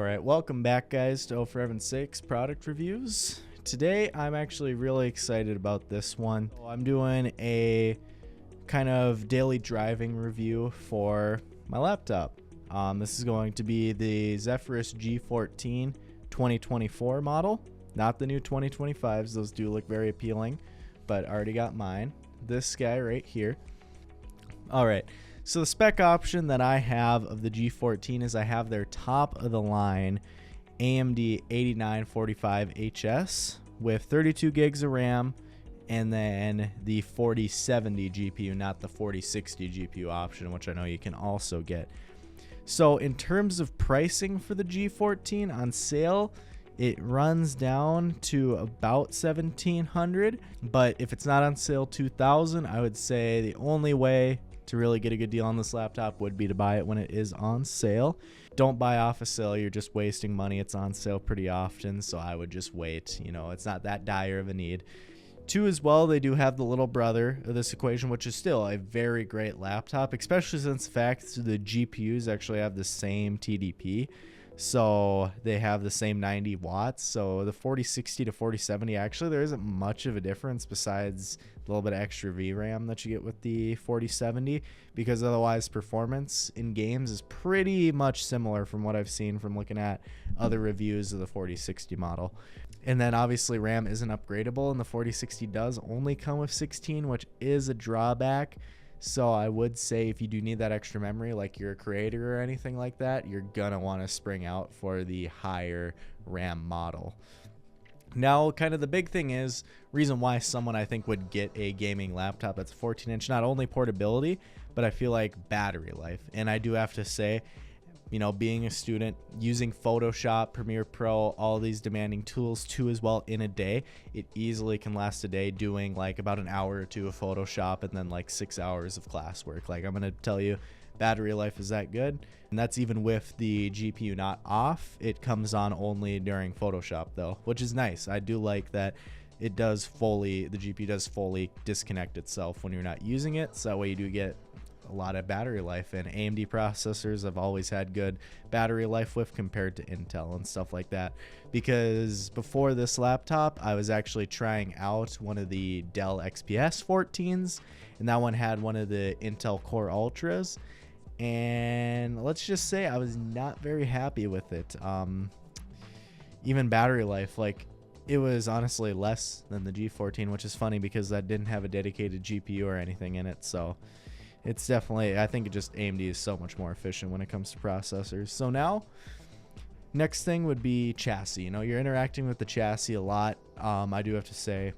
Alright, welcome back guys to 0 product reviews. Today I'm actually really excited about this one. I'm doing a kind of daily driving review for my laptop. This is going to be the Zephyrus G14 2024 model, not the new 2025s. Those do look very appealing, but I already got mine. This guy right here. Alright. So the spec option that I have of the G14 is I have their top of the line AMD 8945HS with 32 gigs of RAM and then the 4070 GPU, not the 4060 GPU option, which I know you can also get. So in terms of pricing for the G14 on sale, it runs down to about $1,700, but if it's not on sale $2,000, I would say the only way to really get a good deal on this laptop would be to buy it when it is on sale. Don't buy off a sale, you're just wasting money. It's on sale pretty often, so I would just wait. You know, it's not that dire of a need. Two, as well, they do have the little brother of this equation, which is still a very great laptop, especially since the fact the GPUs actually have the same TDP. So they have the same 90 watts. So the 4060 to 4070, actually there isn't much of a difference besides a little bit of extra VRAM that you get with the 4070, because otherwise performance in games is pretty much similar from what I've seen from looking at other reviews of the 4060 model. And then obviously RAM isn't upgradable, and the 4060 does only come with 16, which is a drawback. So I would say if you do need that extra memory, like you're a creator or anything like that, you're gonna want to spring out for the higher RAM model. Now, kind of the big thing is, reason why someone I think would get a gaming laptop that's a 14-inch, not only portability, but I feel like battery life. And I do have to say, you know, being a student, using Photoshop, Premiere Pro, all these demanding tools too as well in a day, it easily can last a day doing like about an hour or two of Photoshop and then like 6 hours of classwork. Like I'm going to tell you, battery life is that good. And that's even with the GPU not off. It comes on only during Photoshop though, which is nice. I do like that it does fully, the GPU does fully disconnect itself when you're not using it. So that way you do get a lot of battery life, and AMD processors have always had good battery life with compared to Intel and stuff like that. Because before this laptop, I was actually trying out one of the Dell XPS 14s, and that one had one of the Intel Core Ultras, and let's just say I was not very happy with it. Even battery life, like it was honestly less than the G14, which is funny because that didn't have a dedicated GPU or anything in it. So it's definitely, I think it just AMD is so much more efficient when it comes to processors. So now, next thing would be chassis. You know, you're interacting with the chassis a lot. I do have to say,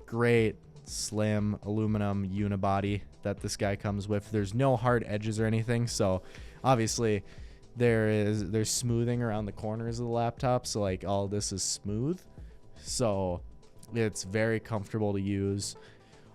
great slim aluminum unibody that this guy comes with. There's no hard edges or anything, so obviously there's smoothing around the corners of the laptop, so like all this is smooth, so it's very comfortable to use.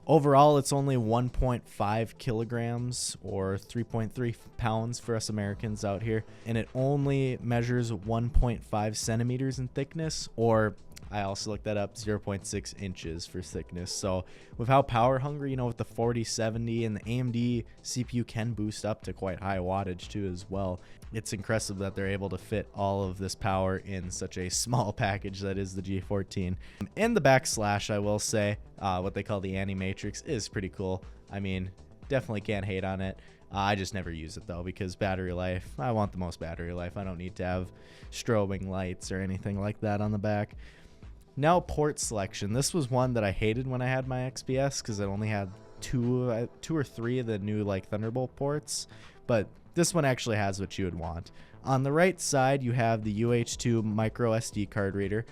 Overall, it's only 1.5 kilograms or 3.3 pounds for us Americans out here, and it only measures 1.5 centimeters in thickness, or I also looked that up, 0.6 inches for thickness. So with how power hungry, you know, with the 4070 and the AMD CPU can boost up to quite high wattage too as well. It's impressive that they're able to fit all of this power in such a small package that is the G14. And the backslash, I will say, what they call the Animatrix, is pretty cool. I mean, definitely can't hate on it. I just never use it though, because battery life, I want the most battery life. I don't need to have strobing lights or anything like that on the back. Now, port selection. This was one that I hated when I had my XPS because it only had two or three of the new like Thunderbolt ports, but this one actually has what you would want. On the right side, you have the UH2 micro SD card reader.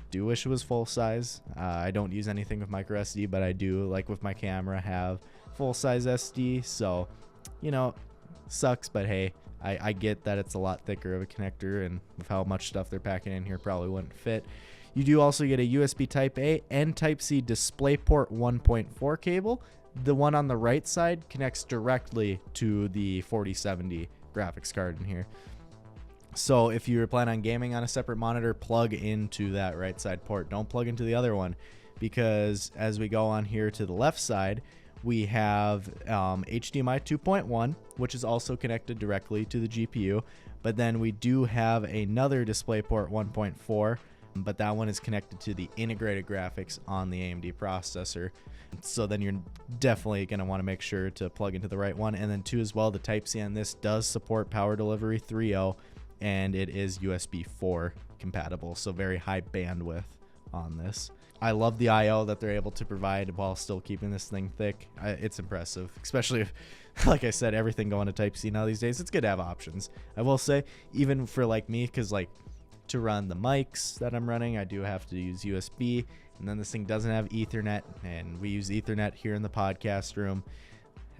Do wish it was full size. I don't use anything with micro SD, but I do, like with my camera, have full size SD. So, you know, sucks, but hey, I get that it's a lot thicker of a connector, and with how much stuff they're packing in here, probably wouldn't fit. You do also get a USB Type-A and Type-C DisplayPort 1.4 cable. The one on the right side connects directly to the 4070 graphics card in here. So if you plan on gaming on a separate monitor, plug into that right side port. Don't plug into the other one, because as we go on here to the left side, We have HDMI 2.1, which is also connected directly to the GPU. But then we do have another DisplayPort 1.4, but that one is connected to the integrated graphics on the AMD processor. So then you're definitely going to want to make sure to plug into the right one. And then too as well, the Type-C on this does support Power Delivery 3.0, and it is USB 4 compatible, so very high bandwidth on this. I love the I/O that they're able to provide while still keeping this thing thick. It's impressive, especially if, like I said, everything going to Type-C now these days. It's good to have options. I will say, even for like me, because like to run the mics that I'm running, I do have to use USB, and then this thing doesn't have Ethernet, and we use Ethernet here in the podcast room.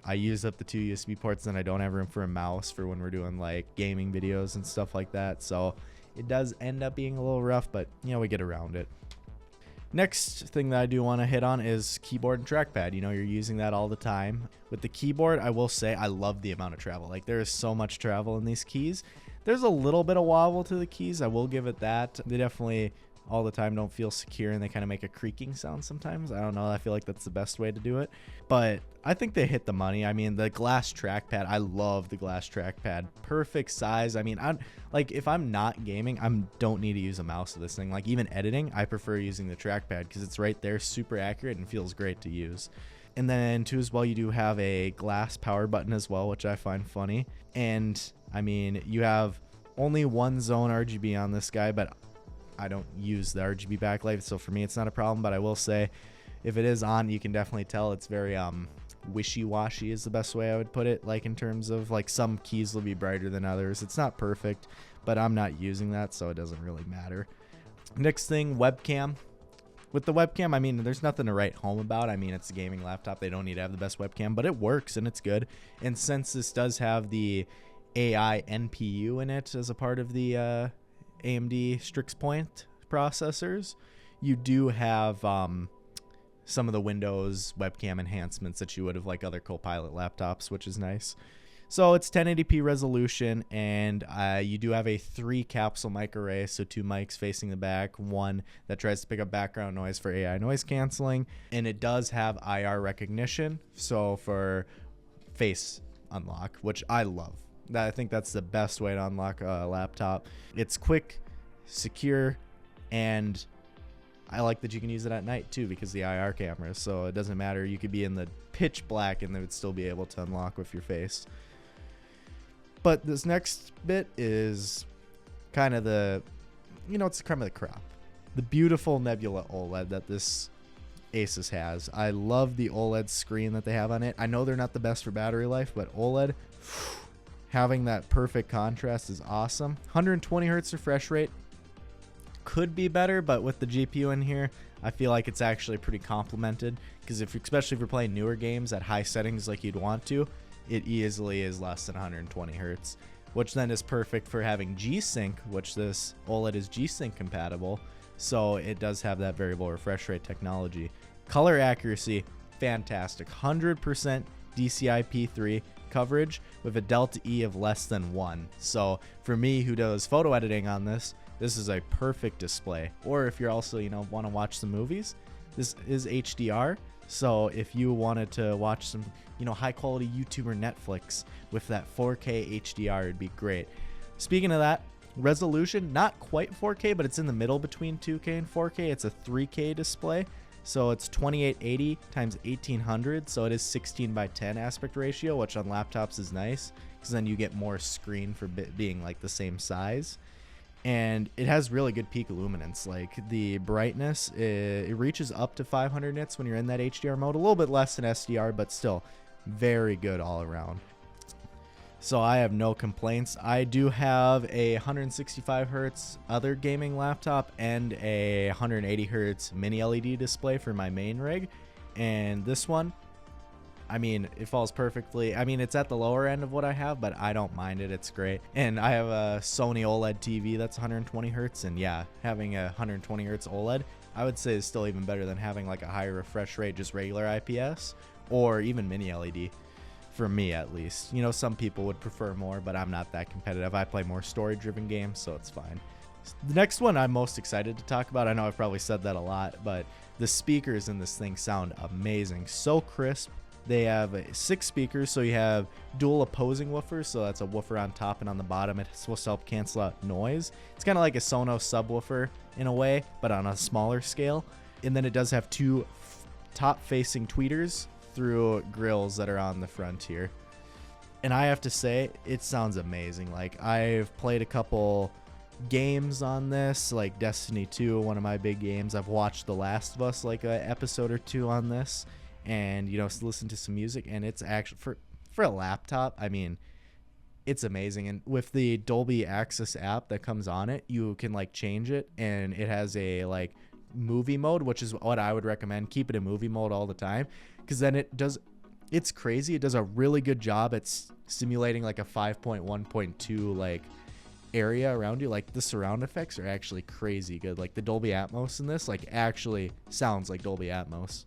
I use up the 2 USB ports, and I don't have room for a mouse for when we're doing like gaming videos and stuff like that. So it does end up being a little rough, but you know, we get around it. Next thing that I do want to hit on is keyboard and trackpad. You know, you're using that all the time. With the keyboard, I will say I love the amount of travel. Like, there is so much travel in these keys. There's a little bit of wobble to the keys, I will give it that. They definitely all the time don't feel secure, and they kind of make a creaking sound sometimes. I don't know, I feel like that's the best way to do it, but I think they hit the money. I mean, the glass trackpad, I love the glass trackpad. Perfect size. I mean, I'm like, if I'm not gaming, I don't need to use a mouse with this thing. Like, even editing, I prefer using the trackpad because it's right there, super accurate, and feels great to use. And then too as well, you do have a glass power button as well, which I find funny. And I mean, you have only one zone RGB on this guy, but I don't use the RGB backlight, so for me it's not a problem. But I will say, if it is on, you can definitely tell it's very wishy-washy is the best way I would put it. Like, in terms of like, some keys will be brighter than others. It's not perfect, but I'm not using that, so it doesn't really matter. Next thing, webcam. With the webcam, I mean, there's nothing to write home about. I mean, it's a gaming laptop. They don't need to have the best webcam, but it works and it's good. And since this does have the AI NPU in it as a part of the AMD Strix Point processors, you do have some of the Windows webcam enhancements that you would have like other Copilot laptops, which is nice. So it's 1080p resolution, and you do have a 3 capsule mic array, so 2 mics facing the back, one that tries to pick up background noise for AI noise canceling, and it does have IR recognition, so for face unlock, which I love. I think that's the best way to unlock a laptop. It's quick, secure, and I like that you can use it at night too because the IR cameras, so it doesn't matter. You could be in the pitch black and they would still be able to unlock with your face. But this next bit is kind of the, you know, it's the creme of the crop. The beautiful Nebula OLED that this Asus has. I love the OLED screen that they have on it. I know they're not the best for battery life, but OLED, having that perfect contrast is awesome. 120 hertz refresh rate could be better, but with the GPU in here, I feel like it's actually pretty complemented, because especially if you're playing newer games at high settings like you'd want to, it easily is less than 120 hertz, which then is perfect for having G-Sync, which this OLED is G-Sync compatible, so it does have that variable refresh rate technology. Color accuracy, fantastic. 100% DCI-P3 coverage with a delta E of less than 1. So for me, who does photo editing on this, this is a perfect display. Or if you're also, you know, want to watch some movies, this is HDR. So if you wanted to watch some, you know, high quality YouTube or Netflix with that 4K HDR, it'd be great. Speaking of that, resolution, not quite 4K, but it's in the middle between 2K and 4K. It's a 3K display. So it's 2880 times 1800, so it is 16:10 aspect ratio, which on laptops is nice because then you get more screen for being like the same size. And it has really good peak illuminance. Like, the brightness, it reaches up to 500 nits when you're in that HDR mode, a little bit less than SDR, but still very good all around. So I have no complaints. I do have a 165 hertz other gaming laptop and a 180 hertz mini LED display for my main rig. And this one, I mean, it falls perfectly. I mean, it's at the lower end of what I have, but I don't mind it. It's great. And I have a Sony OLED TV that's 120 hertz. And yeah, having a 120 hertz OLED, I would say is still even better than having like a higher refresh rate, just regular IPS or even mini LED. For me, at least. You know, some people would prefer more, but I'm not that competitive. I play more story-driven games, so it's fine. The next one I'm most excited to talk about, I know I've probably said that a lot, but the speakers in this thing sound amazing. So crisp, They have 6 speakers, so you have dual opposing woofers, so that's a woofer on top and on the bottom. It's supposed to help cancel out noise. It's kind of like a Sonos subwoofer in a way, but on a smaller scale. And then it does have 2 top-facing tweeters through grills that are on the front here. And I have to say, it sounds amazing. Like, I've played a couple games on this, like Destiny 2, one of my big games. I've watched The Last of Us, like an episode or 2 on this, and, you know, listen to some music, and it's actually, for a laptop, I mean, it's amazing. And with the Dolby Access app that comes on it, you can, like, change it, and it has a, like, movie mode, which is what I would recommend. Keep it in movie mode all the time, because then it's crazy. It does a really good job at simulating like a 5.1.2 like area around you. Like, the surround effects are actually crazy good. Like, the Dolby Atmos in this like actually sounds like Dolby Atmos.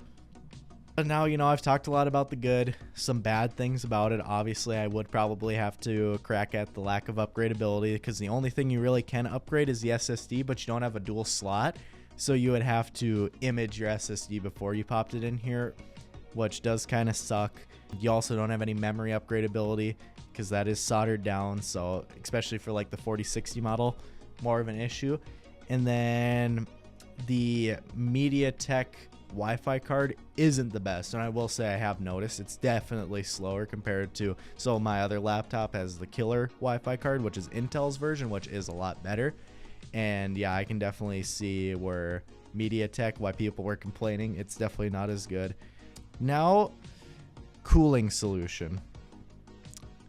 But now, you know, I've talked a lot about the good, some bad things about it. Obviously, I would probably have to crack at the lack of upgradability, because the only thing you really can upgrade is the SSD, but you don't have a dual slot. So you would have to image your SSD before you popped it in here, which does kind of suck. You also don't have any memory upgradability, because that is soldered down, so especially for like the 4060 model, more of an issue. And then the MediaTek Wi-Fi card isn't the best, and I will say I have noticed it's definitely slower compared to, so my other laptop has the killer Wi-Fi card, which is Intel's version, which is a lot better. And yeah, I can definitely see where MediaTek, why people were complaining. It's definitely not as good. Now, cooling solution.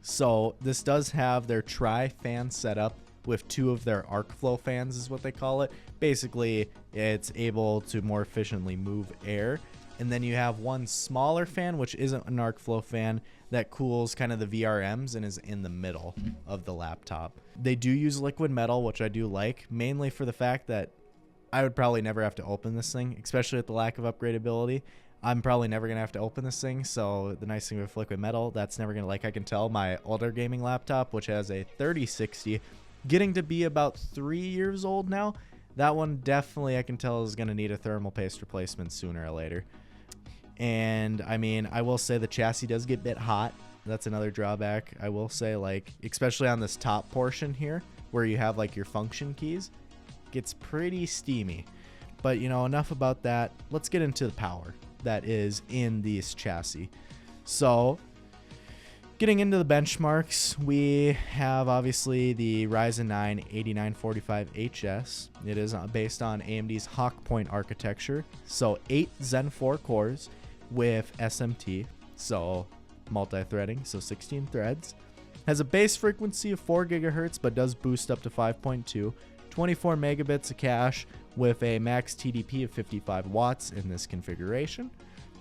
So this does have their tri-fan setup with 2 of their arc flow fans, is what they call it. Basically, it's able to more efficiently move air. And then you have 1 smaller fan, which isn't an arc flow fan, that cools kind of the VRMs and is in the middle of the laptop. They do use liquid metal, which I do like, mainly for the fact that I would probably never have to open this thing, especially with the lack of upgradability. I'm probably never going to have to open this thing, so the nice thing with liquid metal, that's never going to, like, I can tell my older gaming laptop, which has a 3060, getting to be about 3 years old now, that one definitely I can tell is going to need a thermal paste replacement sooner or later. And I mean, I will say the chassis does get a bit hot. That's another drawback. I will say, like, especially on this top portion here where you have like your function keys, gets pretty steamy. But, you know, enough about that. Let's get into the power that is in this chassis. So getting into the benchmarks, we have obviously the Ryzen 9 8945HS. It is based on AMD's Hawk Point architecture. So 8 Zen 4 cores with SMT, so multi-threading, so 16 threads. Has a base frequency of 4 gigahertz, but does boost up to 5.2. 24 megabits of cache with a max TDP of 55 watts in this configuration.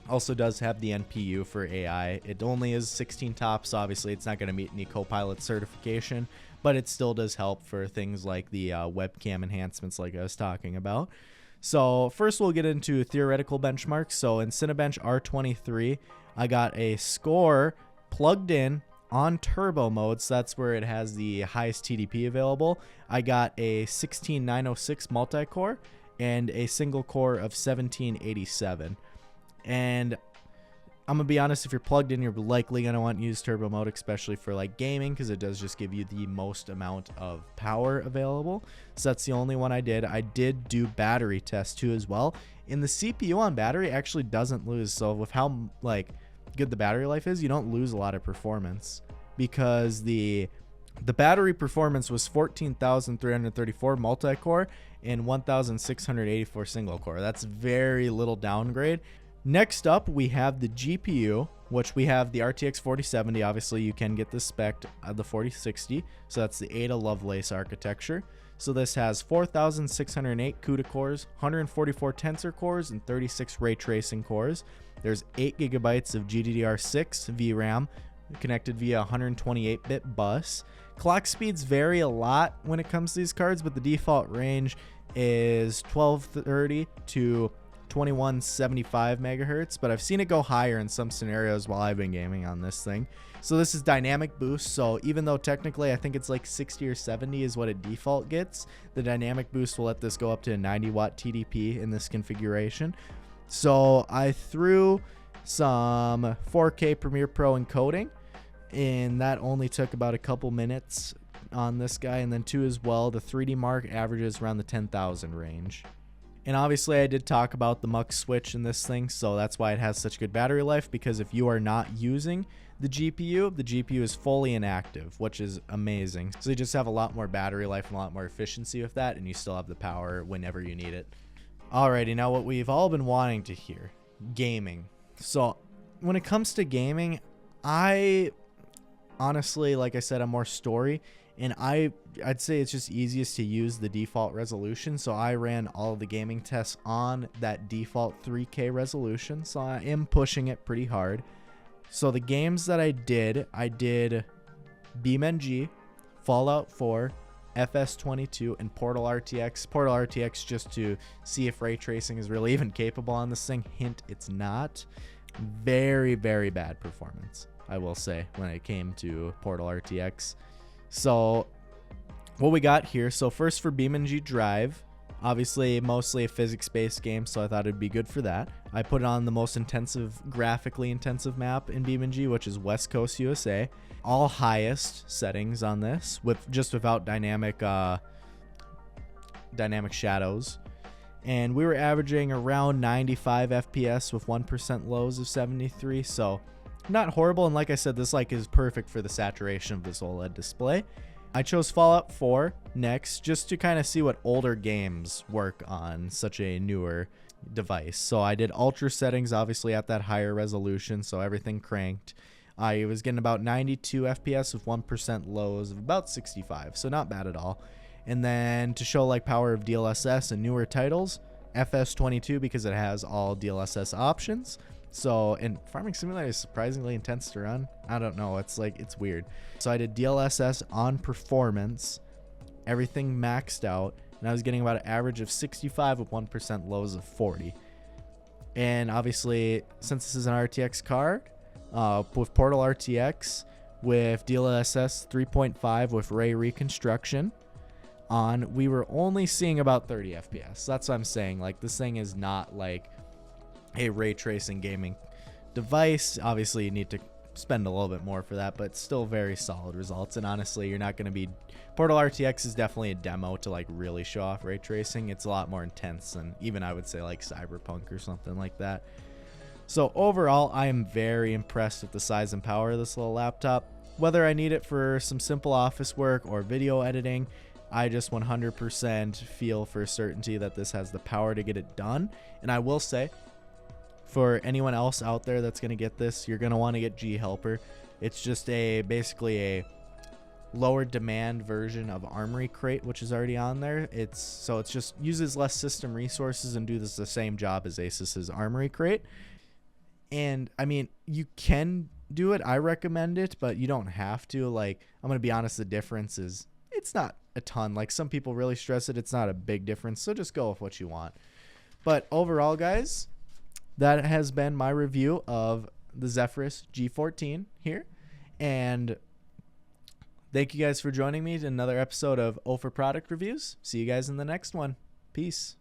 Also does have the NPU for AI. It only is 16 tops. Obviously, it's not going to meet any Copilot certification, but it still does help for things like the webcam enhancements like I was talking about. So first we'll get into theoretical benchmarks. So in Cinebench R23, I got a score plugged in on turbo mode, so that's where it has the highest TDP available. I got a 16906 multi-core and a single core of 1787. And I'm gonna be honest, if you're plugged in, you're likely gonna want to use turbo mode, especially for like gaming, because it does just give you the most amount of power available. So that's the only one I did. I did do battery test too as well, and the CPU on battery actually doesn't lose. So with how like good the battery life is, you don't lose a lot of performance, because the battery performance was 14,334 multi-core and 1,684 single core. That's very little downgrade. Next up, we have the GPU, which we have the RTX 4070. Obviously, you can get the spec of the 4060. So that's the Ada Lovelace architecture. So this has 4,608 CUDA cores, 144 tensor cores, and 36 ray tracing cores. There's 8 gigabytes of GDDR6 VRAM connected via 128-bit bus. Clock speeds vary a lot when it comes to these cards, but the default range is 1230 to 2175 megahertz, but I've seen it go higher in some scenarios while I've been gaming on this thing. So this is dynamic boost, so even though technically I think it's like 60 or 70 is what it default gets, the dynamic boost will let this go up to a 90 watt TDP in this configuration. So I threw some 4K Premiere Pro encoding, and that only took about a couple minutes on this guy. And then too as well, the 3D Mark averages around the 10,000 range. And obviously I did talk about the mux switch in this thing, so that's why it has such good battery life, because if you are not using the GPU is fully inactive, which is amazing. So you just have a lot more battery life and a lot more efficiency with that, and you still have the power whenever you need it. Alrighty, now what we've all been wanting to hear, gaming. So when it comes to gaming, I honestly, like I said, I'm more story, and I'd say it's just easiest to use the default resolution. So I ran all of the gaming tests on that default 3K resolution, so I am pushing it pretty hard. So the games that I did BeamNG, Fallout 4, FS22, and Portal RTX. Portal RTX just to see if ray tracing is really even capable on this thing. Hint, it's not. Very, very bad performance, I will say, when it came to Portal RTX. So what we got here, so first for BeamNG Drive, obviously mostly a physics-based game, so I thought it'd be good for that. I put it on the most graphically intensive map in BeamNG, which is West Coast, USA. All highest settings on this, without dynamic shadows. And we were averaging around 95 FPS with 1% lows of 73, so not horrible. And like I said, this is perfect for the saturation of this OLED display. I chose Fallout 4 next, just to kind of see what older games work on such a newer device. So I did ultra settings, obviously at that higher resolution, so everything cranked. I was getting about 92 FPS with 1% lows of about 65, so not bad at all. And then to show power of DLSS and newer titles, FS22, because it has all DLSS options. So, and Farming Simulator is surprisingly intense to run. I don't know, it's weird. So I did DLSS on performance, everything maxed out, and I was getting about an average of 65 with 1% lows of 40. And obviously, since this is an RTX card, with Portal RTX, with DLSS 3.5 with ray reconstruction on, we were only seeing about 30 FPS. That's what I'm saying. This thing is not a ray tracing gaming device. Obviously, you need to spend a little bit more for that, but still very solid results. And honestly, you're not going to be... Portal RTX is definitely a demo to really show off ray tracing. It's a lot more intense than even, I would say, Cyberpunk or something like that. So overall, I am very impressed with the size and power of this little laptop. Whether I need it for some simple office work or video editing, I just 100% feel for certainty that this has the power to get it done. And I will say, for anyone else out there that's going to get this, you're going to want to get G Helper. It's just basically a lower demand version of Armory Crate, which is already on there. It just uses less system resources and does the same job as Asus's Armory Crate. And I mean, you can do it. I recommend it, but you don't have to. I'm going to be honest, the difference is it's not a ton. Some people really stress it. It's not a big difference. So just go with what you want. But overall, guys, that has been my review of the Zephyrus G14 here. And thank you guys for joining me in another episode of O for Product Reviews. See you guys in the next one. Peace.